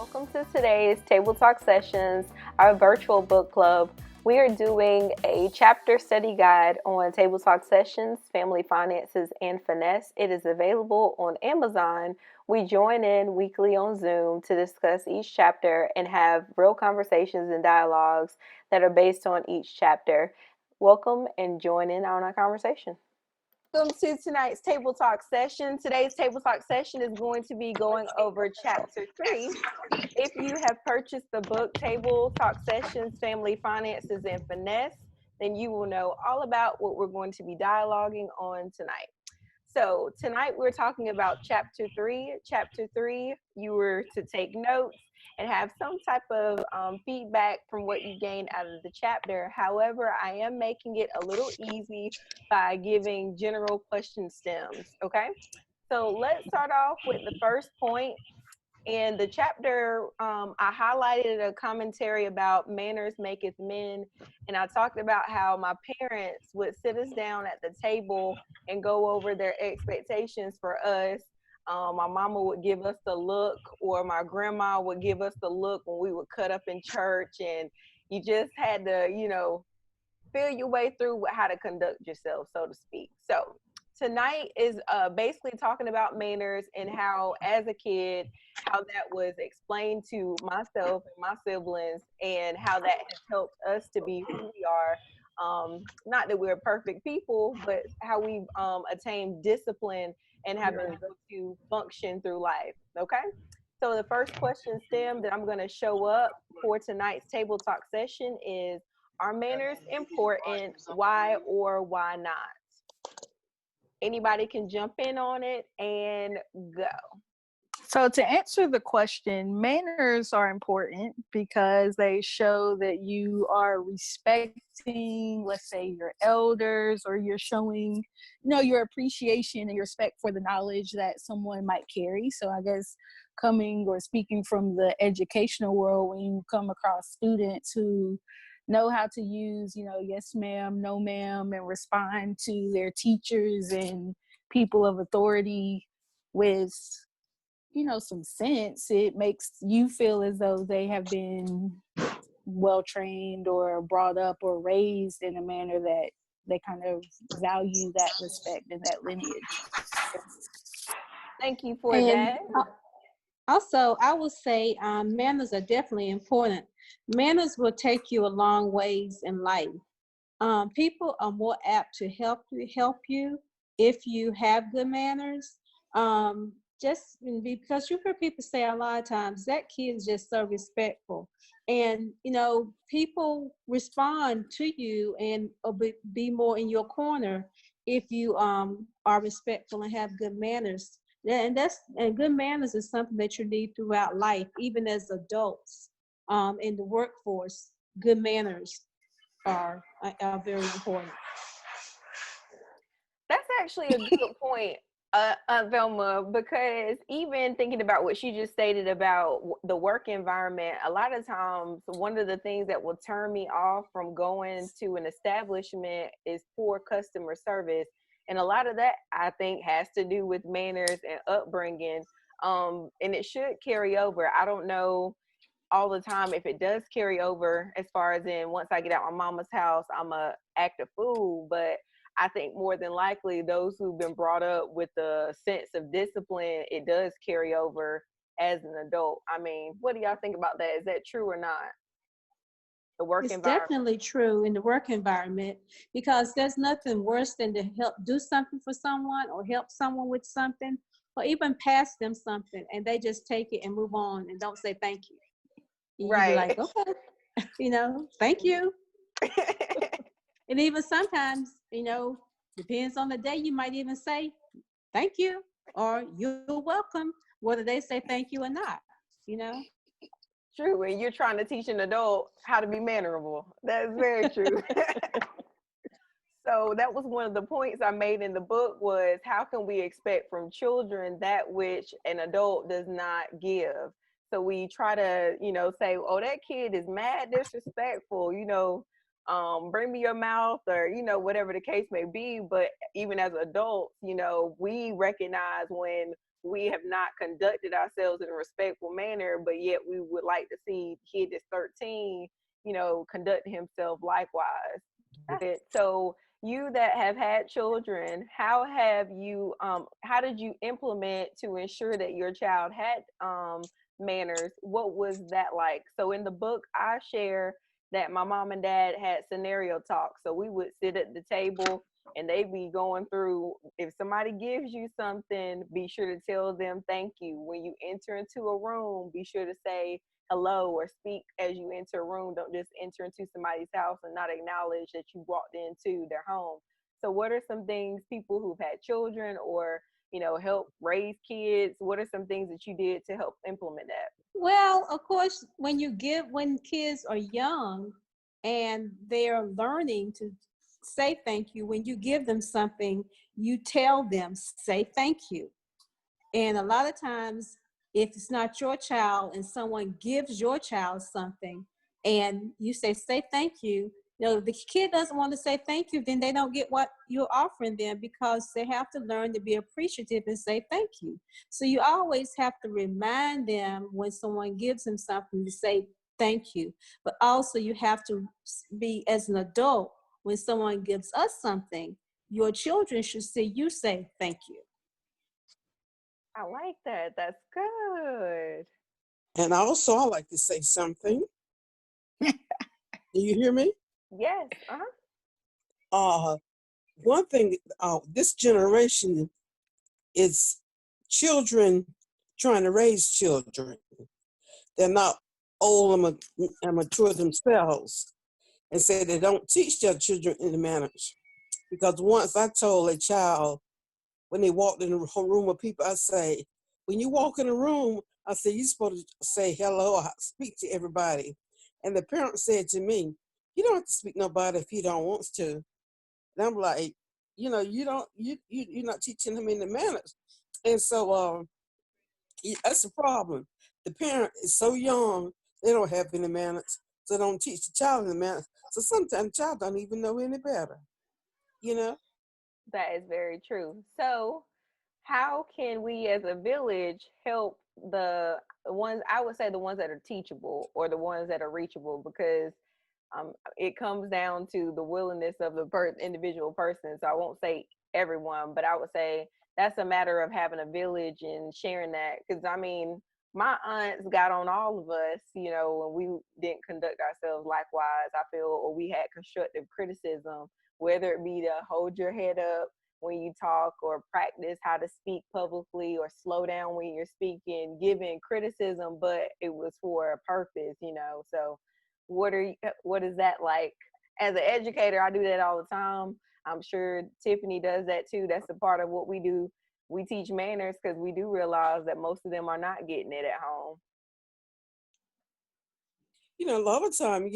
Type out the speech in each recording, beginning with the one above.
Welcome to today's Table Talk Sessions, our virtual book club. We are doing a chapter study guide on Table Talk Sessions, Family Finances, and Finesse. It is available on Amazon. We join in weekly on Zoom to discuss each chapter and have real conversations and dialogues that are based on each chapter. Welcome and join in on our conversation. Welcome to tonight's Table Talk session. Today's Table Talk session is going to be going over Chapter 3. If you have purchased the book Table Talk Sessions, Family Finances, and Finesse, then you will know all about what we're going to be dialoguing on tonight. So tonight we're talking about Chapter 3. Chapter 3, you were to take notes and have some type of feedback from what you gained out of the chapter. However, I am making it a little easy by giving general question stems, okay? So let's start off with the first point. In the chapter, I highlighted a commentary about manners maketh men, and I talked about how my parents would sit us down at the table and go over their expectations for us. My mama would give us the look, or my grandma would give us the look when we would cut up in church, and you just had to, feel your way through how to conduct yourself, so to speak. So tonight is basically talking about manners and how, as a kid, how that was explained to myself and my siblings, and how that has helped us to be who we are. Not that we're perfect people, but how we've attained discipline and have been able to function through life. Okay. So the first question stem that I'm going to show up for tonight's table talk session is: are manners important? Why or why not? Anybody can jump in on it and go. So to answer the question, manners are important because they show that you are respecting, let's say, your elders, or you're showing, your appreciation and your respect for the knowledge that someone might carry. So I guess coming or speaking from the educational world, when you come across students who know how to use, yes ma'am, no ma'am, and respond to their teachers and people of authority with some sense, it makes you feel as though they have been well trained or brought up or raised in a manner that they kind of value that respect and that lineage. Thank you for that. Also, I would say manners are definitely important. Manners will take you a long ways in life. People are more apt to help you if you have good manners. Just because you hear people say a lot of times that kid is just so respectful, and people respond to you and be more in your corner if you are respectful and have good manners. And good manners is something that you need throughout life, even as adults. In the workforce, good manners are very important. That's actually a good point, Velma, because even thinking about what she just stated about the work environment, a lot of times one of the things that will turn me off from going to an establishment is poor customer service. And a lot of that, I think, has to do with manners and upbringing. And it should carry over. I don't know all the time if it does carry over, as far as in once I get out my mama's house, I'm a act a fool. But I think more than likely those who've been brought up with a sense of discipline, it does carry over as an adult. I mean, what do y'all think about that? Is that true or not? The work It's environment. definitely true in the work environment, because there's nothing worse than to help do something for someone or help someone with something, or even pass them something and they just take it and move on and don't say thank you. You be like, okay, thank you. And even sometimes, depends on the day, you might even say thank you or you're welcome, whether they say thank you or not. True, and you're trying to teach an adult how to be mannerable. That's very true. So that was one of the points I made in the book, was how can we expect from children that which an adult does not give? So we try to, say, oh, that kid is mad disrespectful, bring me your mouth, or, whatever the case may be. But even as adults, we recognize when we have not conducted ourselves in a respectful manner, but yet we would like to see kid that's 13, conduct himself likewise. It. So you that have had children, how did you implement to ensure that your child had manners? What was that like? So in the book, I share that my mom and dad had scenario talk. So we would sit at the table and they be going through, if somebody gives you something, be sure to tell them thank you. When you enter into a room, be sure to say hello or speak as you enter a room. Don't just enter into somebody's house and not acknowledge that you walked into their home. So what are some things, people who've had children or help raise kids, what are some things that you did to help implement that? Well, of course, when kids are young and they're learning to say thank you, when you give them something, you tell them, say thank you. And a lot of times, if it's not your child and someone gives your child something and you say thank you, the kid doesn't want to say thank you, then they don't get what you're offering them, because they have to learn to be appreciative and say thank you. So you always have to remind them when someone gives them something to say thank you. But also you have to be, as an adult, when someone gives us something, your children should see you say thank you. I like that. That's good. And also, I like to say something. Do you hear me? Yes. Uh-huh. One thing, this generation is children trying to raise children. They're not old and mature themselves, and say they don't teach their children any manners. Because once I told a child, when they walked in a room of people, I say, when you walk in a room, I say, you're supposed to say hello or speak to everybody. And the parent said to me, you don't have to speak to nobody if you don't want to. And I'm like, you're not teaching them any manners. And so that's a problem. The parent is so young, they don't have any manners. So they don't teach the child any manners. So sometimes the child don't even know any better, you know? That is very true. So how can we as a village help the ones, I would say the ones that are teachable or the ones that are reachable, because it comes down to the willingness of the individual person. So I won't say everyone, but I would say that's a matter of having a village and sharing that. Because I mean, my aunts got on all of us, when we didn't conduct ourselves likewise, I feel, or we had constructive criticism, whether it be to hold your head up when you talk or practice how to speak publicly or slow down when you're speaking, giving criticism, but it was for a purpose. So what is that like? As an educator, I do that all the time. I'm sure Tiffany does that too. That's a part of what we do. We teach manners because we do realize that most of them are not getting it at home. A lot of time,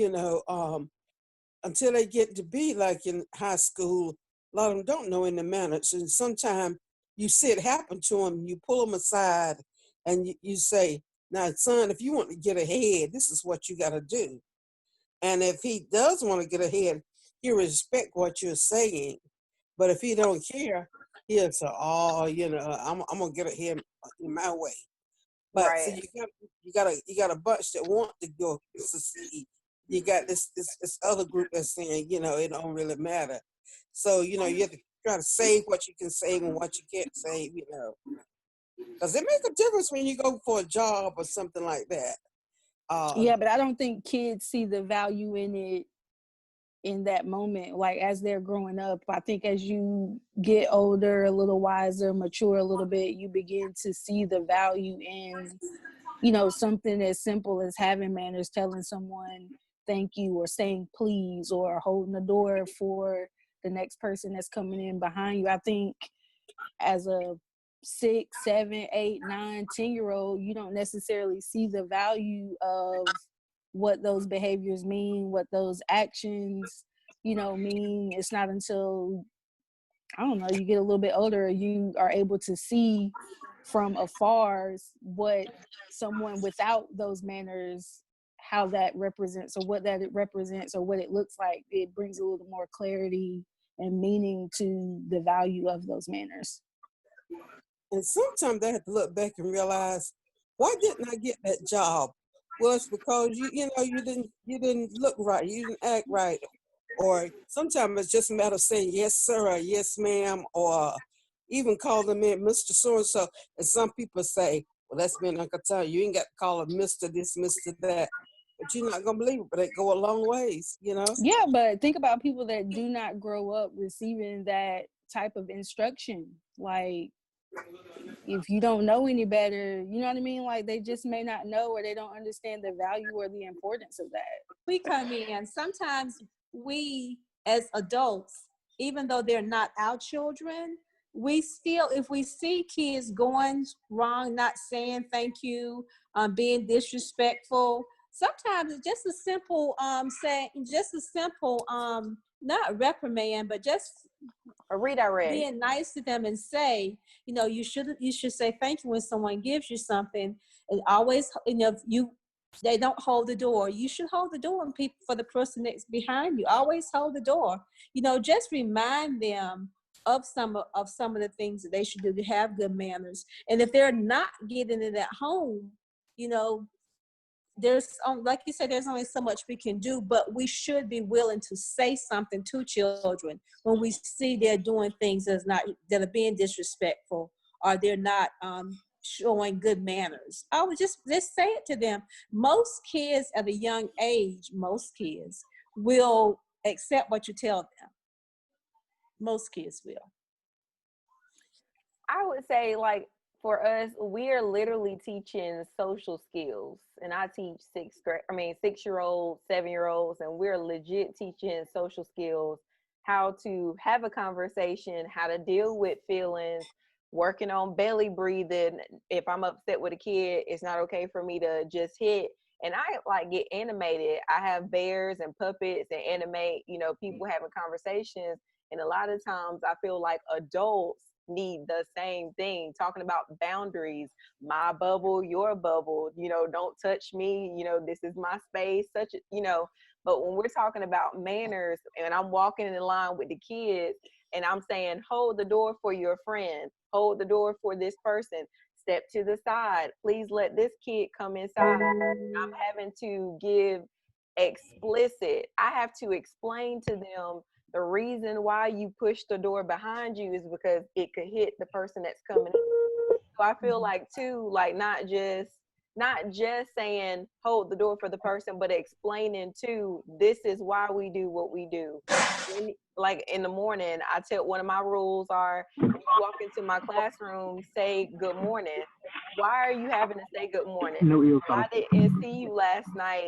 until they get to be like in high school, a lot of them don't know any manners. And sometimes you see it happen to them, you pull them aside and you say, now, son, if you want to get ahead, this is what you got to do. And if he does want to get ahead, he'll respect what you're saying. But if he don't care, he'll say, oh, I'm going to get ahead in my way. But so Right. you got a bunch that want to go succeed. You got this other group that's saying, it don't really matter. So, you have to try to save what you can save and what you can't save. Because it makes a difference when you go for a job or something like that. Yeah, but I don't think kids see the value in it in that moment, like as they're growing up. I think as you get older, a little wiser, mature a little bit, you begin to see the value in something as simple as having manners, telling someone thank you or saying please or holding the door for the next person that's coming in behind you. I think as a 6, 7, 8, 9, 10-year-old, you don't necessarily see the value of what those behaviors mean, what those actions, mean. It's not until, I don't know, you get a little bit older, you are able to see from afar what someone without those manners, how that represents, or what that it represents, or what it looks like. It brings a little more clarity and meaning to the value of those manners. And sometimes they have to look back and realize, why didn't I get that job? Well, it's because you didn't look right, you didn't act right, or sometimes it's just a matter of saying yes sir or yes ma'am, or even call them in Mr. So and so. And some people say, well, that's been Uncle Tom. You ain't got to call him Mr. this, Mr. that. But you're not gonna believe it, but they go a long ways, you know. Yeah, but think about people that do not grow up receiving that type of instruction. Like, if you don't know any better, you know what I mean? Like, they just may not know, or they don't understand the value or the importance of that. We come in, sometimes we as adults, even though they're not our children, we still, if we see kids going wrong, not saying thank you, being disrespectful, sometimes it's just a simple saying, just a simple not reprimand, but just A redirect. being nice to them and say, you should say thank you when someone gives you something. And always, if they don't hold the door, you should hold the door, and people, for the person that's behind you, always hold the door. Just remind them of some of the things that they should do to have good manners. And if they're not getting it at home, there's, like you said, there's only so much we can do, but we should be willing to say something to children when we see they're doing things that are being disrespectful, or they're not showing good manners. I would just say it to them. Most kids at a young age, will accept what you tell them. Most kids will. I would say, like, for us, we are literally teaching social skills, and I teach 6-year-olds, 7-year-olds, and we're legit teaching social skills, how to have a conversation, how to deal with feelings, working on belly breathing. If I'm upset with a kid, it's not okay for me to just hit. And I like get animated. I have bears and puppets and animate, people having conversations. And a lot of times I feel like adults need the same thing, talking about boundaries, my bubble, your bubble, don't touch me, this is my space, but when we're talking about manners and I'm walking in the line with the kids and I'm saying, hold the door for your friend, hold the door for this person, step to the side, please let this kid come inside. I'm having to give I have to explain to them the reason why you push the door behind you is because it could hit the person that's coming in. So I feel like too, like not just saying hold the door for the person, but explaining too, this is why we do what we do. Like in the morning, I tell one of my rules are, you walk into my classroom, say good morning. Why are you having to say good morning? I didn't see you last night.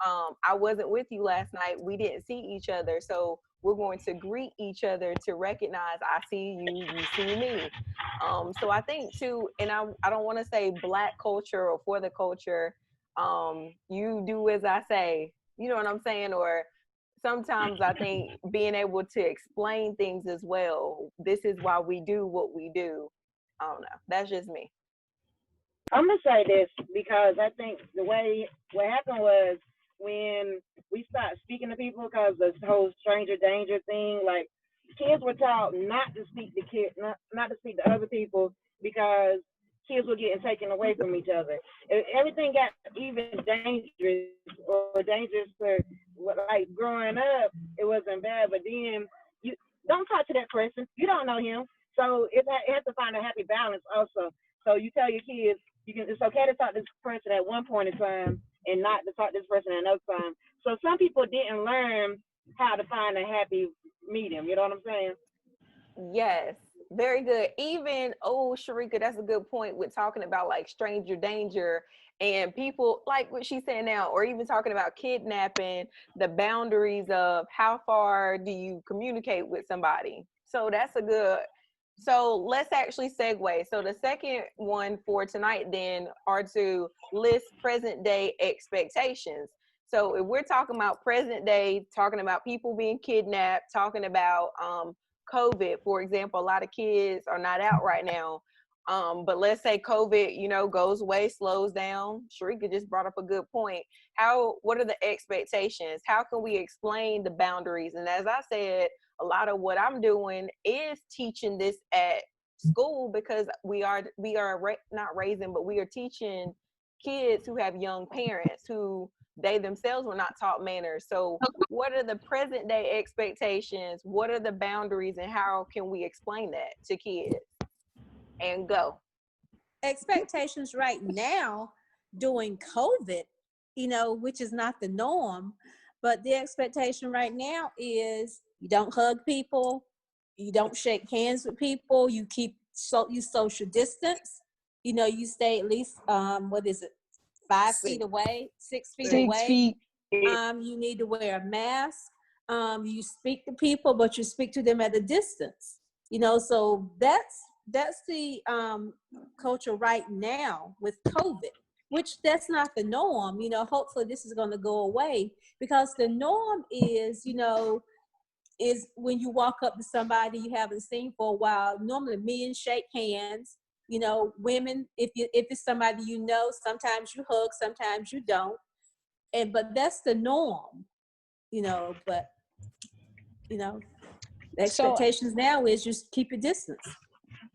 I wasn't with you last night. We didn't see each other. So we're going to greet each other to recognize I see you, you see me. So I think too, and I don't want to say Black culture or for the culture, you do as I say, you know what I'm saying? Or sometimes I think being able to explain things as well. This is why we do what we do. I don't know. That's just me. I'm gonna say this because I think what happened was when we started speaking to people, because the whole stranger danger thing, like kids were taught not to speak to not to speak to other people because kids were getting taken away from each other. Everything got even dangerous or dangerous for like growing up. It wasn't bad, but then you don't talk to that person. You don't know him, so it has to find a happy balance also. So you tell your kids it's okay to talk to this person at one point in time and not to talk to this person at another time. So some people didn't learn how to find a happy medium. You know what I'm saying? Yes, very good. Even, oh, Sharika, that's a good point with talking about like stranger danger and people like what she's saying now, or even talking about kidnapping, the boundaries of how far do you communicate with somebody. So that's a good. So let's actually segue. So the second one for tonight then are to list present day expectations. So if we're talking about present day, talking about people being kidnapped, talking about COVID, for example, a lot of kids are not out right now. But let's say COVID, goes away, slows down. Sharika just brought up a good point. What are the expectations? How can we explain the boundaries? And as I said, a lot of what I'm doing is teaching this at school because we are not raising, but we are teaching kids who have young parents who they themselves were not taught manners. So what are the present day expectations? What are the boundaries, and how can we explain that to kids? And go. Expectations right now during COVID, which is not the norm, but the expectation right now is you don't hug people, you don't shake hands with people, you social distance, you stay at least 5 feet away, 6 feet 6 away. feet. You need to wear a mask. You speak to people, but you speak to them at a distance. So that's the culture right now with COVID, which that's not the norm. Hopefully this is going to go away, because the norm is when you walk up to somebody you haven't seen for a while. Normally men shake hands. Women, if it's somebody sometimes you hug, sometimes you don't. But that's the norm. But the expectations now is just keep your distance.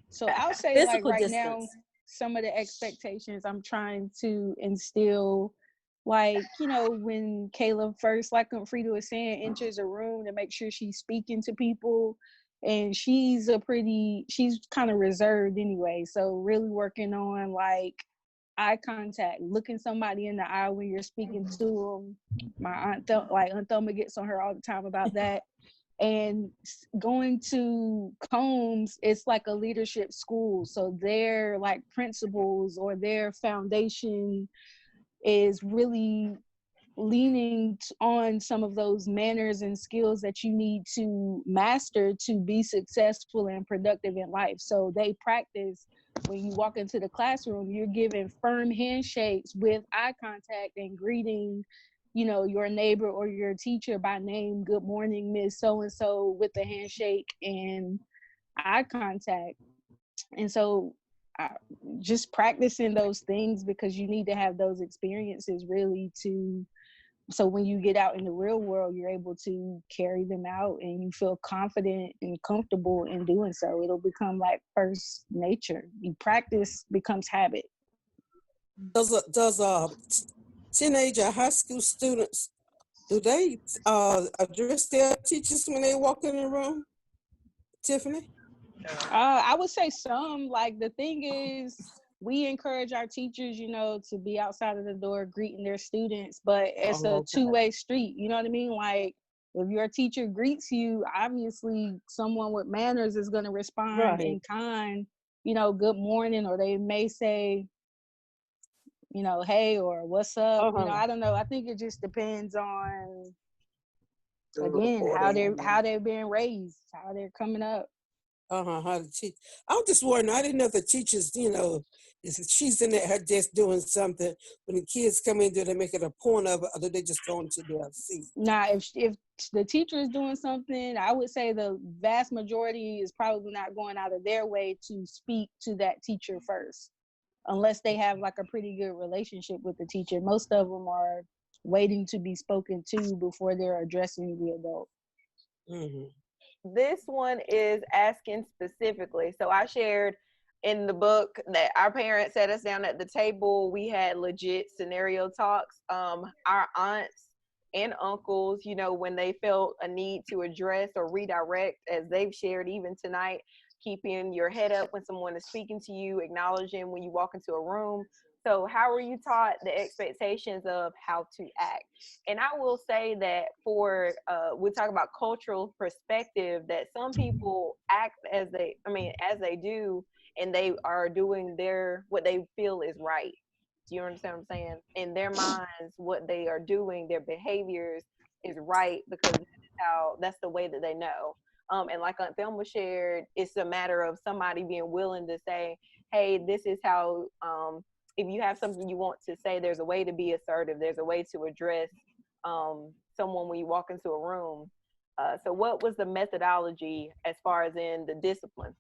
So I'll say, like, Physical right distance. now, some of the expectations I'm trying to instill, like, when Kayla first, like Frida was saying, enters a room, to make sure she's speaking to people. And she's kind of reserved anyway. So really working on, like, eye contact, looking somebody in the eye when you're speaking to them. My Aunt Thelma gets on her all the time about that. And going to Combs, it's like a leadership school. So their, like, principles or their foundation is really leaning on some of those manners and skills that you need to master to be successful and productive in life. So they practice, when you walk into the classroom, you're given firm handshakes with eye contact and greeting, your neighbor or your teacher by name. Good morning, Miss So-and-so, with the handshake and eye contact. And so just practicing those things, because you need to have those experiences really so when you get out in the real world, you're able to carry them out and you feel confident and comfortable in doing so. It'll become like first nature. You practice becomes habit. Does teenager high school students, do they address their teachers when they walk in the room, Tiffany? I would say some. Like, the thing is, we encourage our teachers, to be outside of the door greeting their students, but it's a two-way street. You know what I mean? Like, if your teacher greets you, obviously someone with manners is going to respond in kind, good morning, or they may say, hey, or what's up. I don't know. I think it just depends on, again, how they're being raised, how they're coming up. How to teach. I was just wondering, I didn't know if the teachers, if she's in at her desk doing something, when the kids come in, do they make it a point of it, or do they just go into their seat? Nah, if the teacher is doing something, I would say the vast majority is probably not going out of their way to speak to that teacher first, unless they have like a pretty good relationship with the teacher. Most of them are waiting to be spoken to before they're addressing the adult. Mm-hmm. This one is asking specifically. So I shared in the book that our parents sat us down at the table. We had legit scenario talks. Our aunts and uncles, when they felt a need to address or redirect, as they've shared even tonight, keeping your head up when someone is speaking to you, acknowledging when you walk into a room. So how were you taught the expectations of how to act? And I will say that we talk about cultural perspective, that some people act as they do, and they are doing what they feel is right. Do you understand what I'm saying? In their minds, what they are doing, their behaviors is right, because that's the way that they know. And like Aunt Thelma shared, it's a matter of somebody being willing to say, hey, this is how, if you have something you want to say, there's a way to be assertive. There's a way to address someone when you walk into a room. So what was the methodology as far as in the discipline?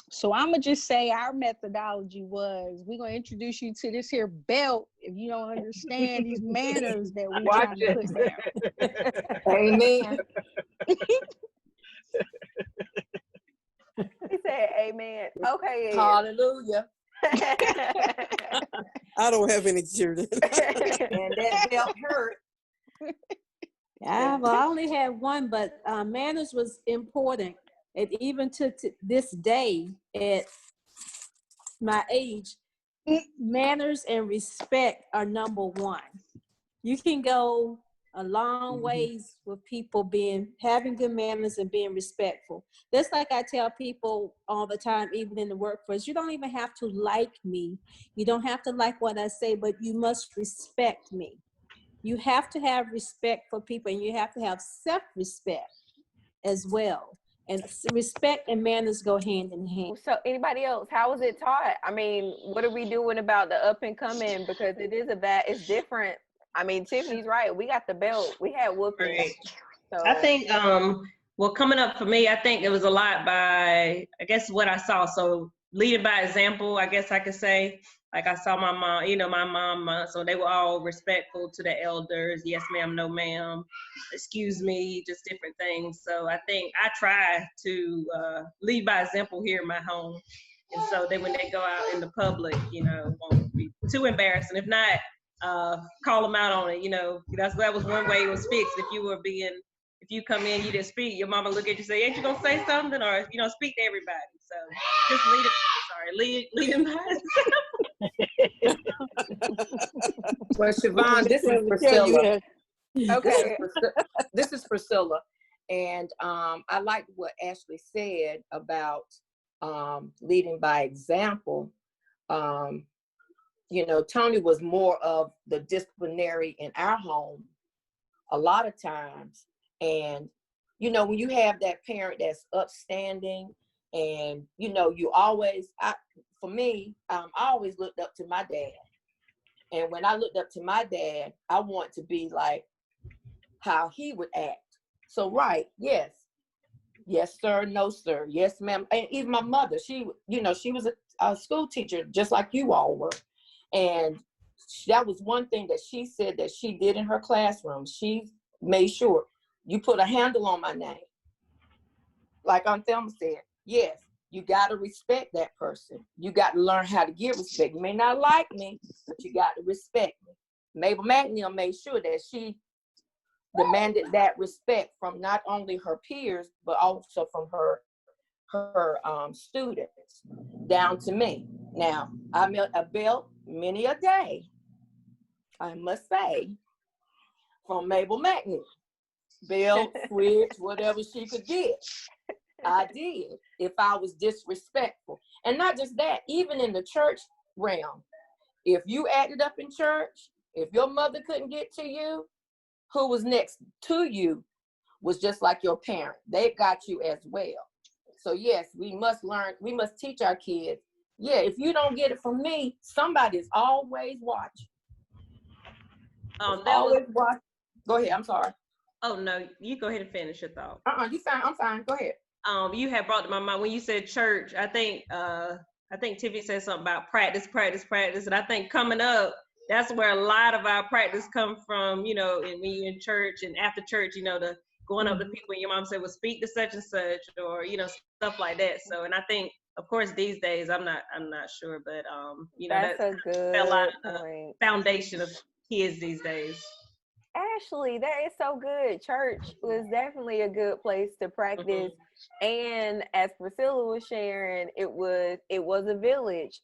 So I'm going to just say our methodology was, we're going to introduce you to this here belt if you don't understand these manners that we're trying to put down. Amen. He said amen. amen. Okay, Ed. Hallelujah. I don't have any children. And that belt hurt. Yeah, well, I only had one, but manners was important. And even to this day, at my age, manners and respect are number one. You can go a long ways with people having good manners and being respectful. Just like I tell people all the time, even in the workforce, you don't even have to like me. You don't have to like what I say, but you must respect me. You have to have respect for people, and you have to have self-respect as well. And respect and manners go hand in hand. So anybody else, how was it taught? I mean, what are we doing about the up and coming? Because it's different. I mean, Tiffany's right. We got the belt. We had whooping. Right. So I think, well, coming up for me, I think it was a lot by, I guess, what I saw. So leading by example, I guess I could say. Like I saw my mom, my mom, so they were all respectful to the elders. Yes, ma'am, no, ma'am. Excuse me, just different things. So I think I try to lead by example here in my home. And so then when they go out in the public, won't be too embarrassing. If not, call them out on it. That was one way it was fixed. If you come in, you didn't speak, your mama look at you and say, ain't you gonna say something? Or, speak to everybody. So just lead them by example. Well, Siobhan, this is Priscilla. okay. This is Priscilla. And I like what Ashley said about leading by example. Tony was more of the disciplinary in our home a lot of times. And, when you have that parent that's upstanding and, you always, for me, I always looked up to my dad. And when I looked up to my dad, I want to be like how he would act. So, right, yes, sir, no, sir, yes, ma'am. And even my mother, she was a school teacher, just like you all were. And that was one thing that she said that she did in her classroom. She made sure you put a handle on my name. Like Aunt Thelma said, yes, you got to respect that person. You got to learn how to give respect. You may not like me, but you got to respect me. Mabel McNeil made sure that she demanded that respect from not only her peers, but also from her students down to me. Now, I met a belt many a day, I must say, from Mabel McNeil. Belt, switch, whatever she could get. I did if I was disrespectful. And not just that, even in the church realm, if you acted up in church, if your mother couldn't get to you, who was next to you was just like your parent. They got you as well. So yes, we must teach our kids, yeah, if you don't get it from me, somebody's always watching. Watching. Go ahead, I'm sorry. Oh, no, you go ahead and finish your thought. You fine, I'm fine, go ahead. You had brought to my mind when you said church. I think Tiffany said something about practice, and I think coming up, that's where a lot of our practice come from. And when you're in church and after church, the going up to people and your mom said, "Well, speak to such and such," or stuff like that. So, and I think, of course, these days I'm not sure, but that's a good point. Foundation of kids these days. Ashley, that is so good. Church was definitely a good place to practice. And as Priscilla was sharing, it was a village.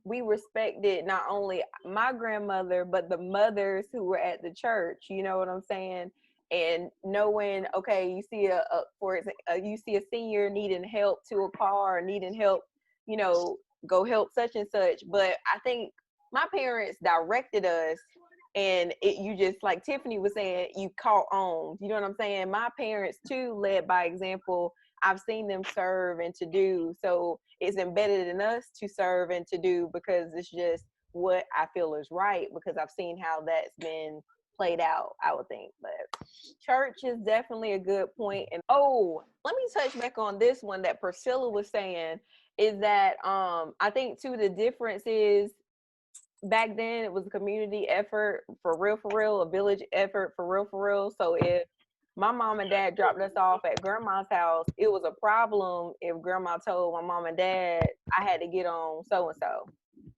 We respected not only my grandmother, but the mothers who were at the church. You know what I'm saying? And knowing, okay, you see you see a senior needing help to a car, or needing help, go help such and such. But I think my parents directed us. And you just, like Tiffany was saying, you caught on. You know what I'm saying? My parents, too, led by example. I've seen them serve and to do. So it's embedded in us to serve and to do, because it's just what I feel is right, because I've seen how that's been played out, I would think. But church is definitely a good point. And let me touch back on this one that Priscilla was saying, is that I think, too, the difference is, back then it was a community effort for real, a village effort for real. So if My mom and dad dropped us off at grandma's house. It was a problem if grandma told my mom and dad I had to get on so and so.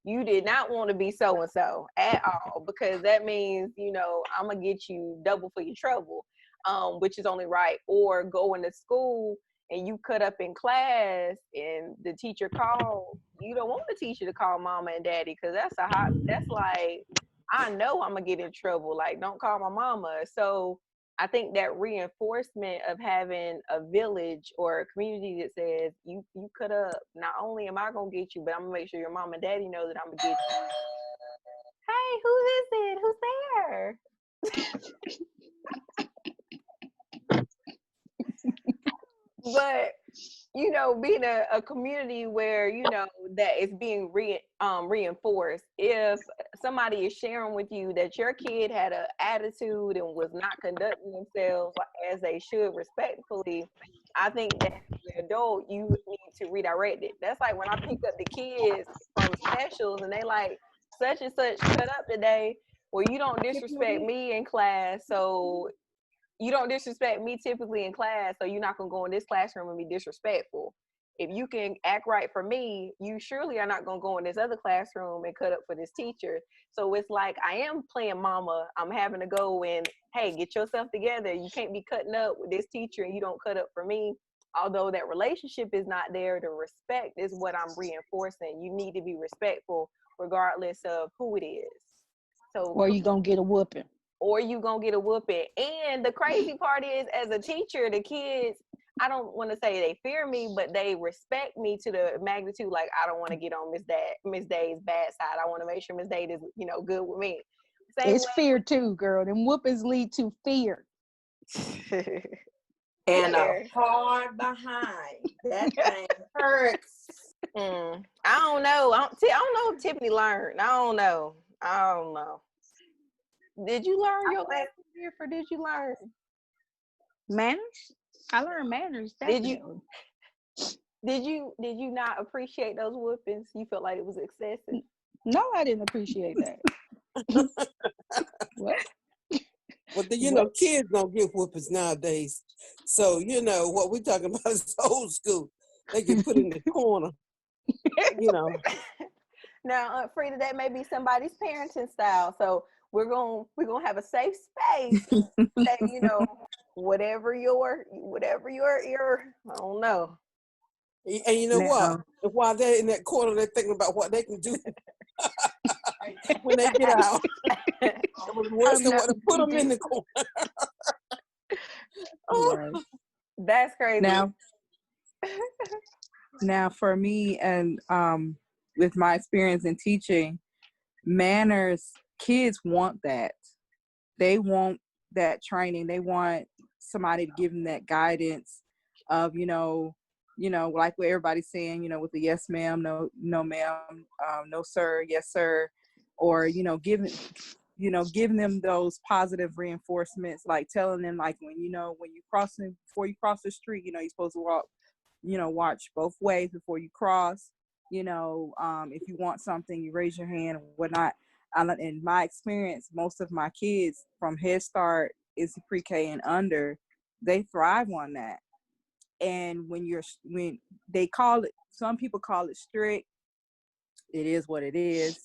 You did not want to be so and so at all, because that means, I'm gonna get you double for your trouble, which is only right. Or going to school and you cut up in class and the teacher called. You don't want the teacher to call mama and daddy, because that's like, I know I'm gonna get in trouble. Like, don't call my mama. So I think that reinforcement of having a village or a community that says, you cut up, not only am I gonna get you, but I'm gonna make sure your mom and daddy know that I'm gonna get you. Hey, who is it? Who's there? But being a community where that is being reinforced. If somebody is sharing with you that your kid had an attitude and was not conducting themselves as they should respectfully, I think that as an adult you need to redirect it. That's like when I pick up the kids from specials and they like, such and such cut up today. Well, you don't disrespect me in class, so you don't disrespect me typically in class, so you're not going to go in this classroom and be disrespectful. If you can act right for me, you surely are not going to go in this other classroom and cut up for this teacher. So it's like, I am playing mama. I'm having to go and, hey, get yourself together. You can't be cutting up with this teacher and you don't cut up for me. Although that relationship is not there, the respect is what I'm reinforcing. You need to be respectful regardless of who it is. So, or you gonna get a whooping. Or you gonna get a whooping. And the crazy part is, as a teacher, the kids, I don't want to say they fear me, but they respect me to the magnitude. Like, I don't want to get on Miss Day's bad side. I want to make sure Miss Day is, good with me. Same it's way. Fear too, girl. Them whoopings lead to fear. And a hard behind. That thing hurts. I don't know. I don't know if Tiffany learned. I don't know. Did you learn your lesson here, or did you learn manners? I learned manners. Definitely. Did you not appreciate those whoopings? You felt like it was excessive? No, I didn't appreciate that. What? Well, kids don't get whoopings nowadays. So, what we're talking about is old school. They get put in the corner, Now, Aunt Frida, that may be somebody's parenting style. So we're gonna have a safe space that, whatever your I don't know. And you know what? While they're in that corner, they're thinking about what they can do when they get out. It was worse than what to put them in the corner. Oh, that's crazy. Now for me, and with my experience in teaching, manners, kids want that. They want that training. They want somebody to give them that guidance of, like what everybody's saying, with the yes ma'am, no ma'am, no sir, yes sir, or giving them those positive reinforcements, like telling them, like, before you cross the street, you're supposed to walk, watch both ways before you cross. If you want something, you raise your hand or whatnot. In my experience, most of my kids from Head Start is pre-K and under, they thrive on that. And when they call it, some people call it strict, it is what it is.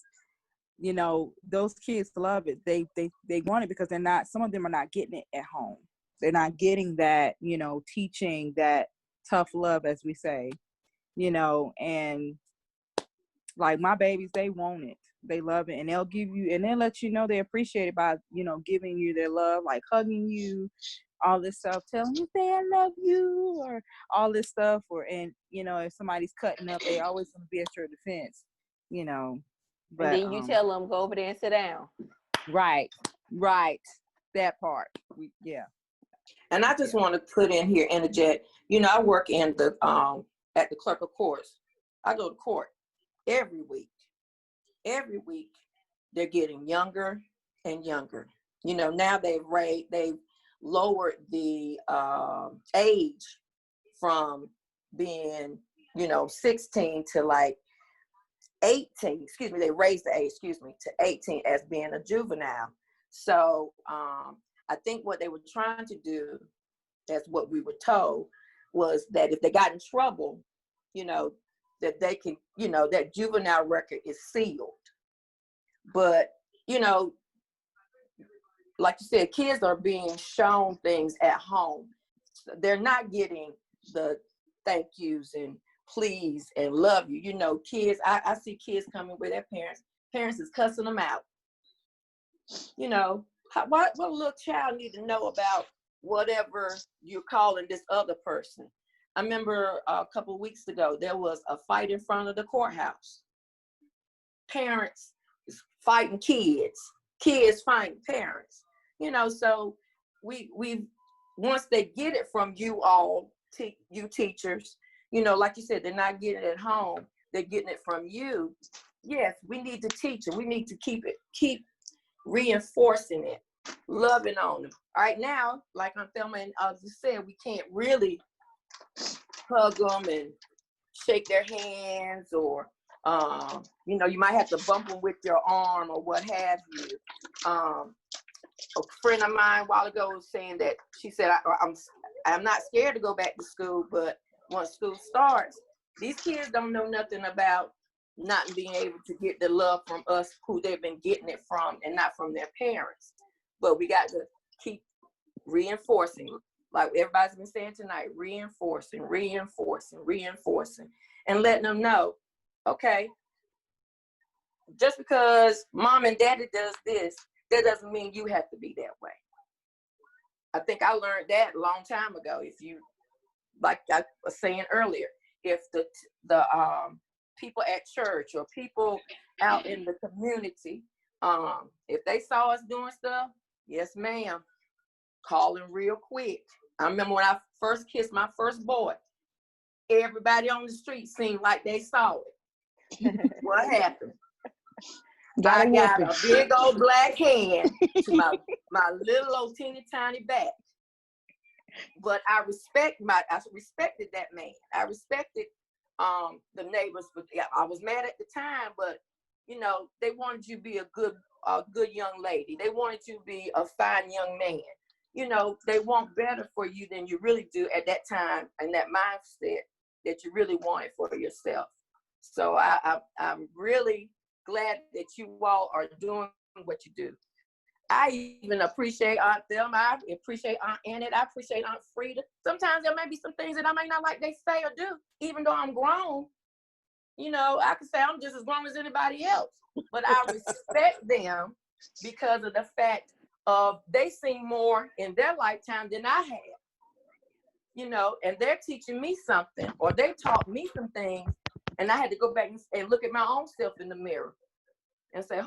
Those kids love it. They want it because some of them are not getting it at home. They're not getting that, teaching, that tough love, as we say, and like my babies, they want it. They love it. And they'll let you know they appreciate it by, giving you their love, like hugging you, all this stuff, telling you, say, I love you, or all this stuff. And if somebody's cutting up, they always going to be at your defense, But, and then you tell them, go over there and sit down. Right. That part. Yeah. And I just want to put in here, interject. I work in the at the clerk of courts. I go to court every week. Every week, they're getting younger and younger. Now they've lowered the age from being, 16 to like 18. Excuse me, they raised the age, to 18 as being a juvenile. So I think what they were trying to do as what we were told, was that if they got in trouble, that they can, that juvenile record is sealed. But, like you said, kids are being shown things at home. They're not getting the thank yous and please and love you. Kids, I see kids coming with their parents is cussing them out. What a little child need to know about whatever you're calling this other person. I remember a couple of weeks ago, there was a fight in front of the courthouse. Parents fighting kids fighting parents. So we once they get it from you all, you teachers, like you said, they're not getting it at home, they're getting it from you. Yes, we need to teach them. We need to keep reinforcing it, loving on them. All right, now, like Aunt Thelma and others said, we can't really hug them and shake their hands, or you might have to bump them with your arm or what have you. A friend of mine a while ago was saying that she said, I'm not scared to go back to school, but once school starts, these kids don't know nothing about not being able to get the love from us, who they've been getting it from, and not from their parents. But we got to keep reinforcing, like everybody's been saying tonight, reinforcing, and letting them know, okay, just because mom and daddy does this, that doesn't mean you have to be that way. I think I learned that a long time ago. If you, like I was saying earlier, if the people at church or people out in the community, if they saw us doing stuff, yes, ma'am, call them real quick. I remember when I first kissed my first boy, everybody on the street seemed like they saw it. What happened? I got a big old black hand to my little old teeny tiny back. But I respected that man. I respected the neighbors, but I was mad at the time, but they wanted you to be a good young lady. They wanted you to be a fine young man. They want better for you than you really do at that time, and that mindset that you really wanted for yourself. So I'm really glad that you all are doing what you do. I even appreciate Aunt Thelma. I appreciate Aunt Annette. I appreciate Aunt Frida. Sometimes there may be some things that I may not like they say or do, even though I'm grown. I can say I'm just as grown as anybody else, but I respect them because of the fact of they seen more in their lifetime than I have. And they're teaching me something, or they taught me some things, and I had to go back and look at my own self in the mirror and say,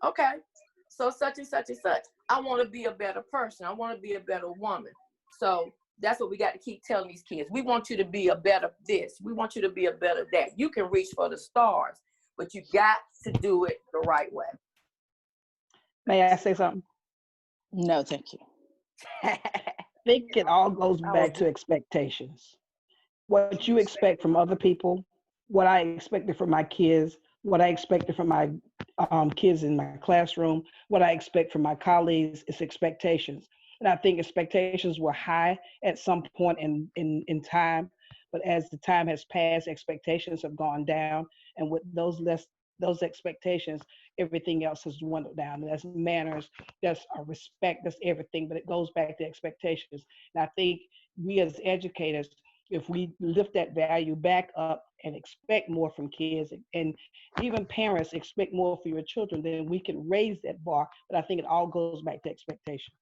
okay, so such and such and such. I want to be a better person. I want to be a better woman. So that's what we got to keep telling these kids. We want you to be a better this. We want you to be a better that. You can reach for the stars, but you got to do it the right way. May I say something? No, thank you. I think it all goes back to expectations. What you expect from other people, what I expected from my kids, what I expected from my kids in my classroom, what I expect from my colleagues is expectations. And I think expectations were high at some point in time, but as the time has passed, expectations have gone down. And with those expectations, everything else has dwindled down. And that's manners, that's respect, that's everything, but it goes back to expectations. And I think we as educators, if we lift that value back up and expect more from kids, and even parents expect more for your children, then we can raise that bar. But I think it all goes back to expectation.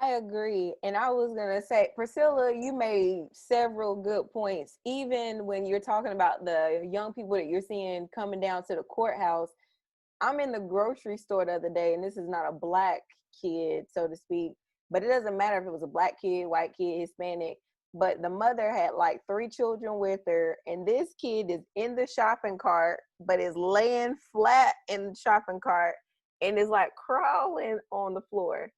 I agree. And I was going to say, Priscilla, you made several good points. Even when you're talking about the young people that you're seeing coming down to the courthouse, I'm in the grocery store the other day, and this is not a Black kid, so to speak, but it doesn't matter if it was a Black kid, white kid, Hispanic, but the mother had like 3 children with her, and this kid is in the shopping cart, but is laying flat in the shopping cart and is like crawling on the floor.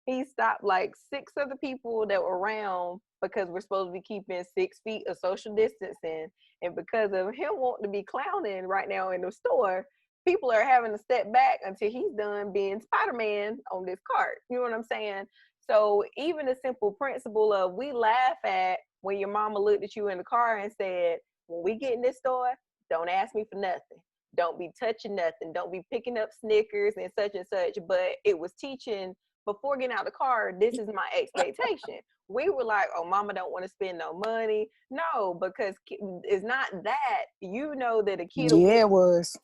He stopped like 6 of the people that were around because we're supposed to be keeping 6 feet of social distancing. And because of him wanting to be clowning right now in the store, people are having to step back until he's done being Spider-Man on this cart. You know what I'm saying? So even the simple principle of, we laugh at when your mama looked at you in the car and said, when we get in this store, don't ask me for nothing. Don't be touching nothing. Don't be picking up Snickers and such. But it was teaching before getting out of the car, this is my expectation. We were like, oh, mama don't want to spend no money. No, because it's not that. You know that a kid will Yeah, get, it was.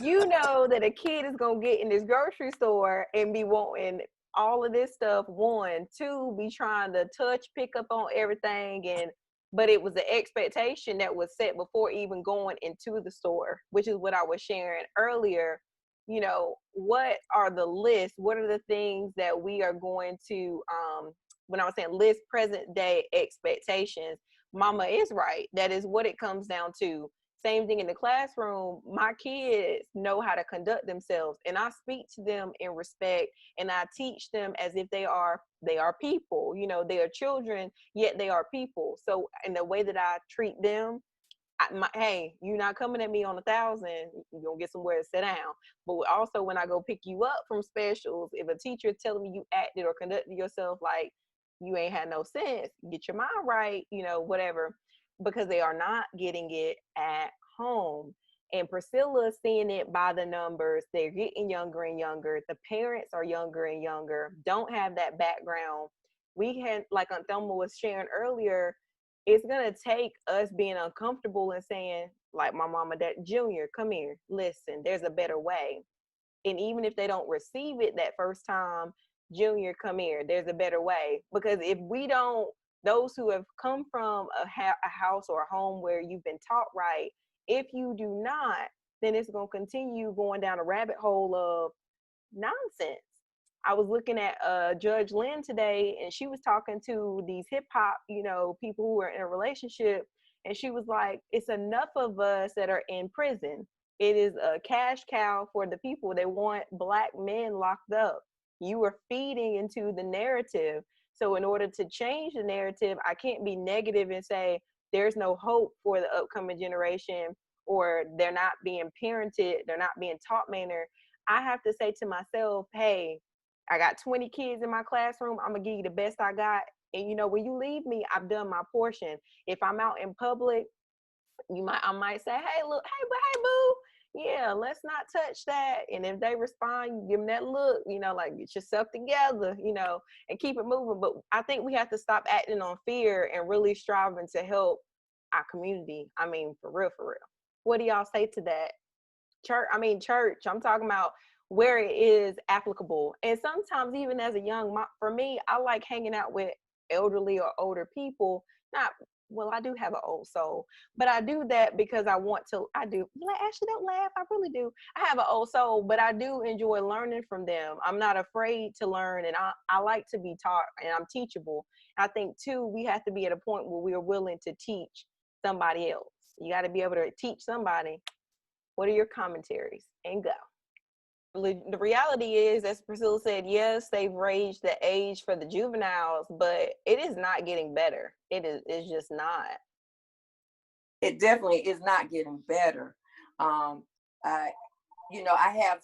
you know that a kid is going to get in this grocery store and be wanting all of this stuff. One, two, be trying to touch, pick up on everything. But it was the expectation that was set before even going into the store, which is what I was sharing earlier. You know, what are the lists? What are the things that we are going to, when I was saying list present day expectations, mama is right. That is what it comes down to. Same thing in the classroom. My kids know how to conduct themselves, and I speak to them in respect, and I teach them as if they are people. You know, they are children, yet they are people. So in the way that I treat them, hey, you're not coming at me on 1,000. You're gonna get somewhere to sit down. But also, when I go pick you up from specials, if a teacher is telling me you acted or conducted yourself like you ain't had no sense, get your mind right, you know, whatever, because they are not getting it at home. And Priscilla's seeing it by the numbers. They're getting younger and younger. The parents are younger and younger, don't have that background. We had, like Aunt Thelma was sharing earlier, it's gonna take us being uncomfortable and saying, like my mama, that Junior, come here, listen, there's a better way. And even if they don't receive it that first time, Junior, come here, there's a better way. Because if we don't, those who have come from a house or a home where you've been taught right, if you do not, then it's going to continue going down a rabbit hole of nonsense. I was looking at Judge Lynn today, and she was talking to these hip hop, you know, people who are in a relationship, and she was like, "It's enough of us that are in prison. It is a cash cow for the people. They want Black men locked up. You are feeding into the narrative. So in order to change the narrative, I can't be negative and say there's no hope for the upcoming generation, or they're not being parented, they're not being taught manner. I have to say to myself, hey, I got 20 kids in my classroom. I'm gonna give you the best I got. And you know, when you leave me, I've done my portion. If I'm out in public, I might say, hey, look, hey, boo, yeah, let's not touch that. And if they respond, you give them that look, you know, like, get yourself together, you know, and keep it moving. But I think we have to stop acting on fear and really striving to help our community. I mean, for real, for real. What do y'all say to that? Church, I'm talking about where it is applicable. And sometimes even as a young mom, for me, I like hanging out with elderly or older people. Not, well, I do have an old soul, but I do that because I want to. I do. Ashley, don't laugh. I really do. I have an old soul, but I do enjoy learning from them. I'm not afraid to learn, and I like to be taught, and I'm teachable. I think too, we have to be at a point where we are willing to teach somebody else. You got to be able to teach somebody. What are your commentaries? And go. The reality is, as Priscilla said, yes, they've raised the age for the juveniles, but it is not getting better. It's just not. It definitely is not getting better. I have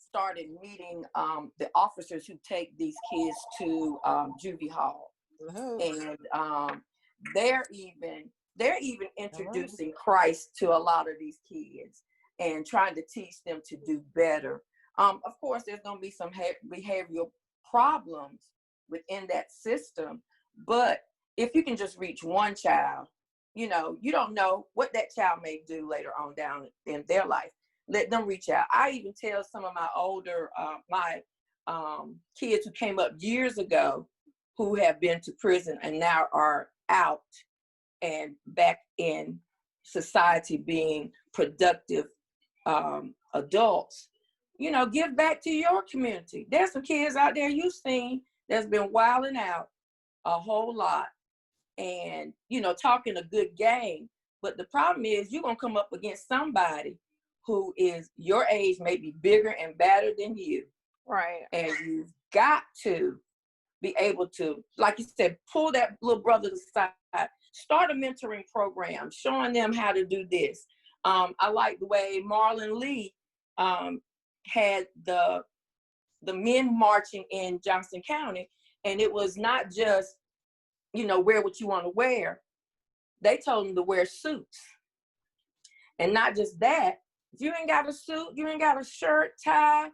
started meeting the officers who take these kids to juvie hall, and they're even introducing Christ to a lot of these kids and trying to teach them to do better. Of course, there's going to be some behavioral problems within that system, but if you can just reach one child, you know, you don't know what that child may do later on down in their life. Let them reach out. I even tell some of my older, kids who came up years ago who have been to prison and now are out and back in society being productive adults, you know, give back to your community. There's some kids out there you've seen that's been wilding out a whole lot and, you know, talking a good game. But the problem is you're going to come up against somebody who is your age, maybe bigger and badder than you. Right. And you've got to be able to, like you said, pull that little brother aside, start a mentoring program, showing them how to do this. I like the way Marlon Lee had the the men marching in Johnson County. And it was not just, wear what you want to wear. They told them to wear suits. And not just that, if you ain't got a suit, you ain't got a shirt, tie,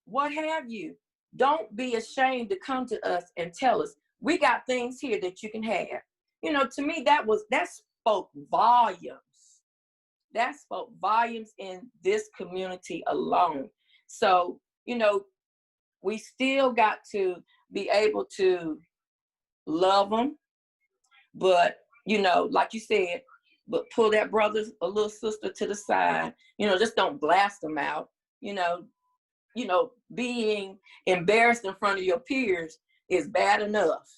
what have you, don't be ashamed to come to us and tell us, we got things here that you can have. To me, that spoke volumes. That spoke volumes in this community alone. So, we still got to be able to love them, but, like you said, but pull that brother or little sister to the side, just don't blast them out. Being embarrassed in front of your peers is bad enough.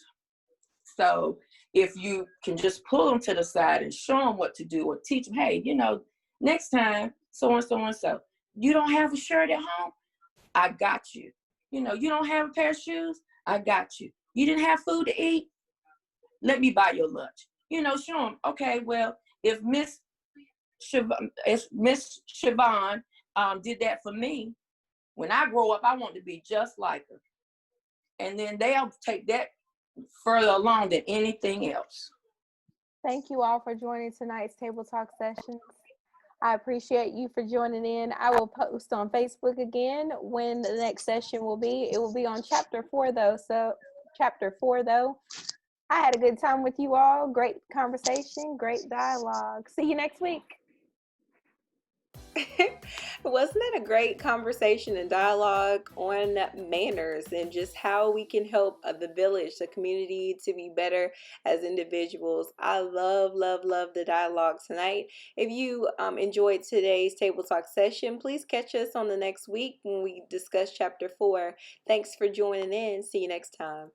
So if you can just pull them to the side and show them what to do, or teach them, hey, next time, so and so and so, you don't have a shirt at home, I got you. You don't have a pair of shoes, I got you. You didn't have food to eat, let me buy your lunch. Show them, okay, well, if Miss Siobhan did that for me, when I grow up, I want to be just like her. And then they'll take that further along than anything else. Thank you all for joining tonight's Table Talk Sessions. I appreciate you for joining in. I will post on Facebook again when the next session will be. It will be on chapter 4 though. So chapter 4 though. I had a good time with you all. Great conversation, great dialogue. See you next week. Wasn't that a great conversation and dialogue on manners and just how we can help the village, the community to be better as individuals? I love the dialogue tonight. If you enjoyed today's Table Talk session, please catch us on the next week when we discuss chapter 4. Thanks for joining in. See you next time.